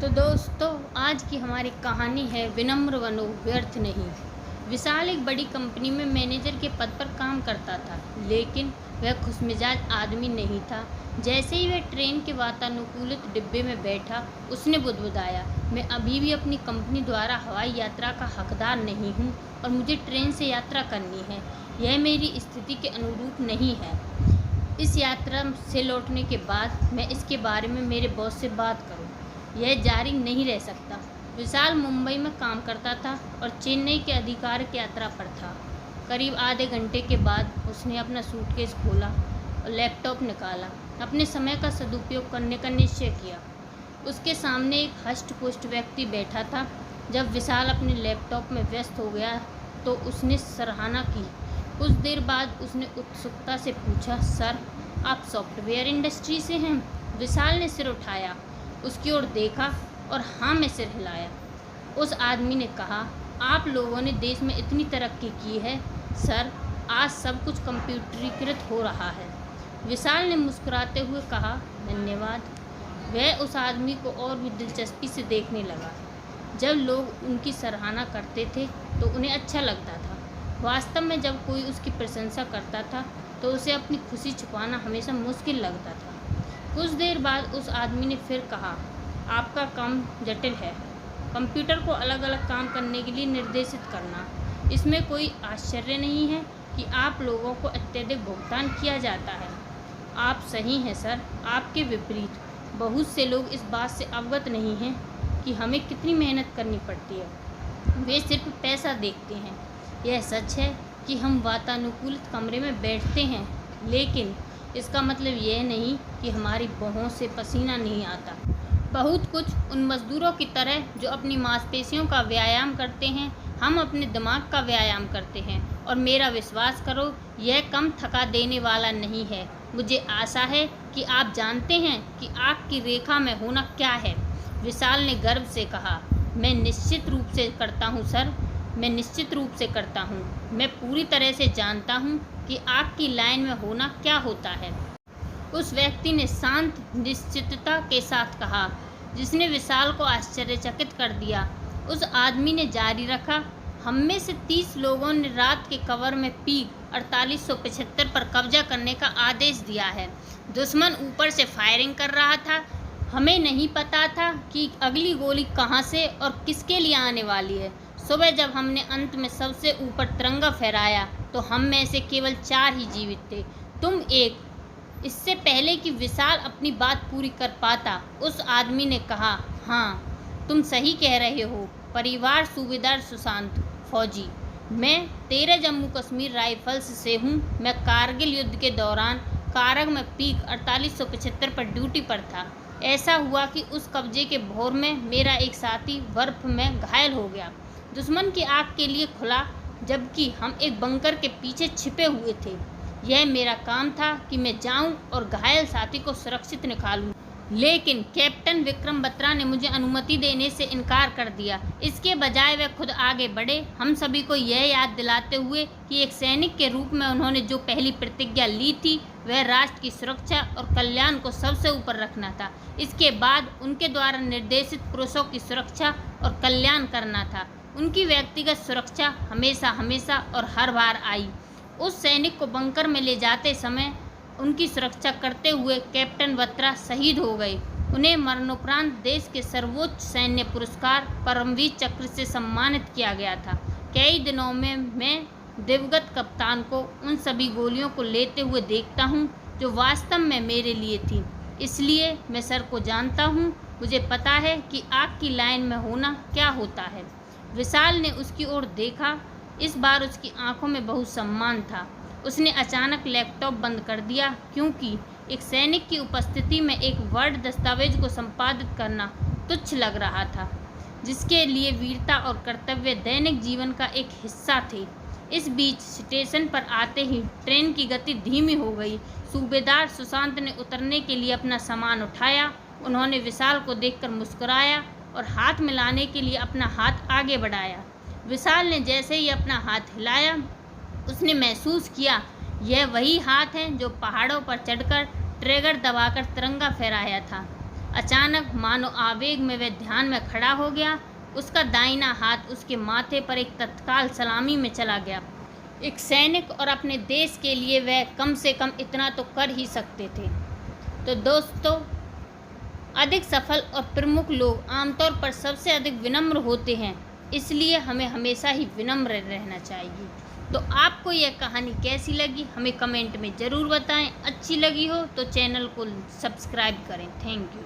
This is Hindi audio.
तो दोस्तों, आज की हमारी कहानी है विनम्र बनो व्यर्थ नहीं। विशाल एक बड़ी कंपनी में मैनेजर के पद पर काम करता था, लेकिन वह खुशमिजाज आदमी नहीं था। जैसे ही वह ट्रेन के वातानुकूलित डिब्बे में बैठा, उसने बुदबुदाया, मैं अभी भी अपनी कंपनी द्वारा हवाई यात्रा का हकदार नहीं हूँ और मुझे ट्रेन से यात्रा करनी है। यह मेरी स्थिति के अनुरूप नहीं है। इस यात्रा से लौटने के बाद मैं इसके बारे में मेरे बॉस से बात करूँ। यह जारी नहीं रह सकता। विशाल मुंबई में काम करता था और चेन्नई के आधिकारिक यात्रा पर था। करीब आधे घंटे के बाद उसने अपना सूटकेस खोला और लैपटॉप निकाला। अपने समय का सदुपयोग करने का निश्चय किया। उसके सामने एक हष्ट-पुष्ट व्यक्ति बैठा था। जब विशाल अपने लैपटॉप में व्यस्त हो गया तो उसने सराहना की। कुछ देर बाद उसने उत्सुकता से पूछा, सर, आप सॉफ्टवेयर इंडस्ट्री से हैं? विशाल ने सिर उठाया, उसकी ओर देखा और हाँ में सिर हिलाया। उस आदमी ने कहा, आप लोगों ने देश में इतनी तरक्की की है सर, आज सब कुछ कंप्यूटरीकृत हो रहा है। विशाल ने मुस्कुराते हुए कहा, धन्यवाद। वह उस आदमी को और भी दिलचस्पी से देखने लगा। जब लोग उनकी सराहना करते थे तो उन्हें अच्छा लगता था। वास्तव में जब कोई उसकी प्रशंसा करता था तो उसे अपनी खुशी छुपाना हमेशा मुश्किल लगता था। कुछ देर बाद उस आदमी ने फिर कहा, आपका काम जटिल है, कंप्यूटर को अलग अलग काम करने के लिए निर्देशित करना। इसमें कोई आश्चर्य नहीं है कि आप लोगों को अत्यधिक भुगतान किया जाता है। आप सही हैं सर, आपके विपरीत बहुत से लोग इस बात से अवगत नहीं हैं कि हमें कितनी मेहनत करनी पड़ती है। वे सिर्फ पैसा देखते हैं। यह सच है कि हम वातानुकूलित कमरे में बैठते हैं, लेकिन इसका मतलब यह नहीं कि हमारी बाहों से पसीना नहीं आता। बहुत कुछ उन मज़दूरों की तरह जो अपनी मांसपेशियों का व्यायाम करते हैं, हम अपने दिमाग का व्यायाम करते हैं। और मेरा विश्वास करो, यह कम थका देने वाला नहीं है। मुझे आशा है कि आप जानते हैं कि आग की रेखा में होना क्या है। विशाल ने गर्व से कहा, मैं निश्चित रूप से करता हूँ सर, मैं निश्चित रूप से करता हूँ। मैं पूरी तरह से जानता हूँ कि आग की लाइन में होना क्या होता है। उस व्यक्ति ने शांत निश्चितता के साथ कहा, जिसने विशाल को आश्चर्यचकित कर दिया। उस आदमी ने जारी रखा, हम में से 30 लोगों ने रात के कवर में पीक 4875 पर कब्जा करने का आदेश दिया है। दुश्मन ऊपर से फायरिंग कर रहा था। हमें नहीं पता था कि अगली गोली कहाँ से और किसके लिए आने वाली है। सुबह जब हमने अंत में सबसे ऊपर तिरंगा फहराया तो हम में से केवल 4 ही जीवित थे, तुम एक। इससे पहले कि विशाल अपनी बात पूरी कर पाता, उस आदमी ने कहा, हाँ, तुम सही कह रहे हो। परिवार सूबेदार सुशांत, फौजी। मैं 13 जम्मू कश्मीर राइफल्स से हूँ। मैं कारगिल युद्ध के दौरान कारग में पीक 4875 पर ड्यूटी पर था। ऐसा हुआ कि उस कब्जे के भोर में मेरा एक साथी बर्फ में घायल हो गया। दुश्मन की आग के लिए खुला, जबकि हम एक बंकर के पीछे छिपे हुए थे। यह मेरा काम था कि मैं जाऊं और घायल साथी को सुरक्षित निकालूं। लेकिन कैप्टन विक्रम बत्रा ने मुझे अनुमति देने से इनकार कर दिया। इसके बजाय वे खुद आगे बढ़े, हम सभी को यह याद दिलाते हुए कि एक सैनिक के रूप में उन्होंने जो पहली प्रतिज्ञा ली थी वह राष्ट्र की सुरक्षा और कल्याण को सबसे ऊपर रखना था। इसके बाद उनके द्वारा निर्देशित पुरुषों की सुरक्षा और कल्याण करना था। उनकी व्यक्तिगत सुरक्षा हमेशा हमेशा और हर बार आई। उस सैनिक को बंकर में ले जाते समय उनकी सुरक्षा करते हुए कैप्टन बत्रा शहीद हो गए। उन्हें मरणोपरांत देश के सर्वोच्च सैन्य पुरस्कार परमवीर चक्र से सम्मानित किया गया था। कई दिनों में मैं दिवंगत कप्तान को उन सभी गोलियों को लेते हुए देखता हूँ जो वास्तव में मेरे लिए थी। इसलिए मैं सर को जानता हूँ। मुझे पता है कि आग की लाइन में होना क्या होता है। विशाल ने उसकी ओर देखा। इस बार उसकी आंखों में बहुत सम्मान था। उसने अचानक लैपटॉप बंद कर दिया, क्योंकि एक सैनिक की उपस्थिति में एक वर्ड दस्तावेज को संपादित करना तुच्छ लग रहा था, जिसके लिए वीरता और कर्तव्य दैनिक जीवन का एक हिस्सा थे। इस बीच स्टेशन पर आते ही ट्रेन की गति धीमी हो गई। सूबेदार सुशांत ने उतरने के लिए अपना सामान उठाया। उन्होंने विशाल को देखकर मुस्कुराया और हाथ मिलाने के लिए अपना हाथ आगे बढ़ाया। विशाल ने जैसे ही अपना हाथ हिलाया, उसने महसूस किया यह वही हाथ है जो पहाड़ों पर चढ़कर ट्रिगर दबाकर तिरंगा फहराया था। अचानक मानो आवेग में वह ध्यान में खड़ा हो गया। उसका दाहिना हाथ उसके माथे पर एक तत्काल सलामी में चला गया। एक सैनिक और अपने देश के लिए वह कम से कम इतना तो कर ही सकते थे। तो दोस्तों, अधिक सफल और प्रमुख लोग आमतौर पर सबसे अधिक विनम्र होते हैं, इसलिए हमें हमेशा ही विनम्र रहना चाहिए। तो आपको यह कहानी कैसी लगी हमें कमेंट में ज़रूर बताएं। अच्छी लगी हो तो चैनल को सब्सक्राइब करें। Thank you.